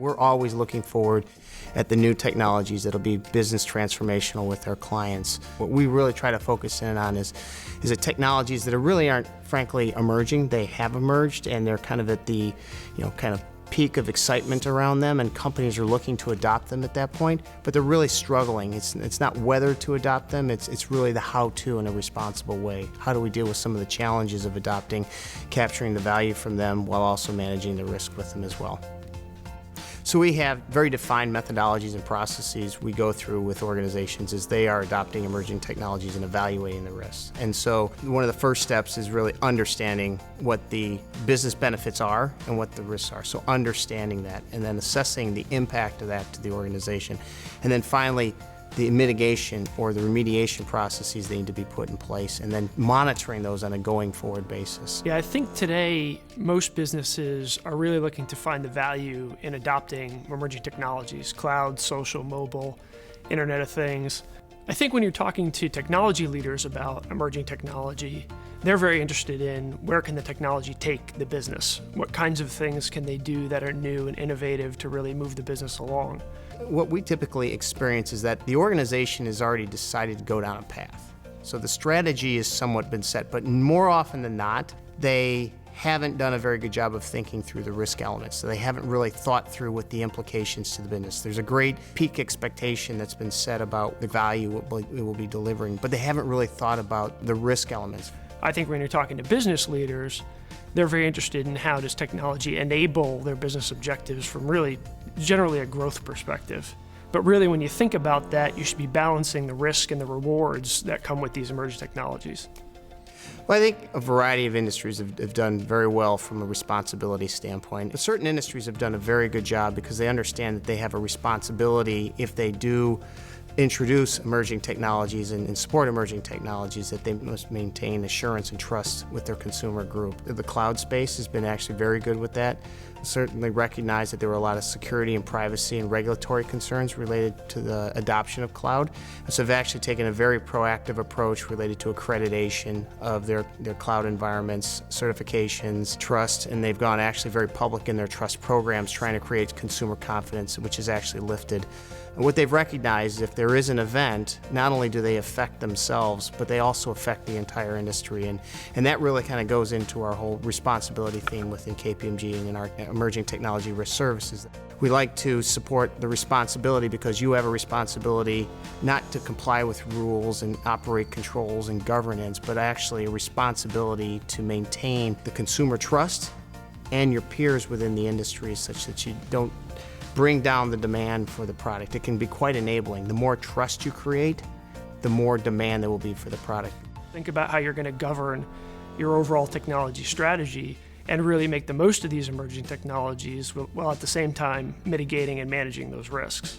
We're always looking forward at the new technologies that'll be business transformational with our clients. What we really try to focus in on is the technologies that really aren't, frankly, emerging. They have emerged and they're kind of at the, kind of peak of excitement around them, and companies are looking to adopt them at that point, but they're really struggling. It's not whether to adopt them, it's really the how-to in a responsible way. How do we deal with some of the challenges of adopting, capturing the value from them while also managing the risk with them as well. So we have very defined methodologies and processes we go through with organizations as they are adopting emerging technologies and evaluating the risks. And so one of the first steps is really understanding what the business benefits are and what the risks are. So understanding that and then assessing the impact of that to the organization. And then finally, the mitigation or the remediation processes that need to be put in place, and then monitoring those on a going forward basis. Yeah, I think today most businesses are really looking to find the value in adopting emerging technologies, cloud, social, mobile, Internet of Things. I think when you're talking to technology leaders about emerging technology, they're very interested in where can the technology take the business? What kinds of things can they do that are new and innovative to really move the business along? What we typically experience is that the organization has already decided to go down a path. So the strategy has somewhat been set, but more often than not, they haven't done a very good job of thinking through the risk elements. So they haven't really thought through what the implications to the business. There's a great peak expectation that's been set about the value it will be delivering, but they haven't really thought about the risk elements. I think when you're talking to business leaders, they're very interested in how does technology enable their business objectives from really generally a growth perspective. But really when you think about that, you should be balancing the risk and the rewards that come with these emerging technologies. Well, I think a variety of industries have done very well from a responsibility standpoint. But certain industries have done a very good job because they understand that they have a responsibility if they do introduce emerging technologies and support emerging technologies, that they must maintain assurance and trust with their consumer group. The cloud space has been actually very good with that. Certainly recognize that there were a lot of security and privacy and regulatory concerns related to the adoption of cloud. So they've actually taken a very proactive approach related to accreditation of their cloud environments, certifications, trust, and they've gone actually very public in their trust programs trying to create consumer confidence, which is actually lifted. And what they've recognized is if there is an event, not only do they affect themselves, but they also affect the entire industry. And that really kind of goes into our whole responsibility theme within KPMG and in our emerging technology risk services. We like to support the responsibility because you have a responsibility not to comply with rules and operate controls and governance, but actually a responsibility to maintain the consumer trust and your peers within the industry such that you don't bring down the demand for the product. It can be quite enabling. The more trust you create, the more demand there will be for the product. Think about how you're going to govern your overall technology strategy and really make the most of these emerging technologies while at the same time mitigating and managing those risks.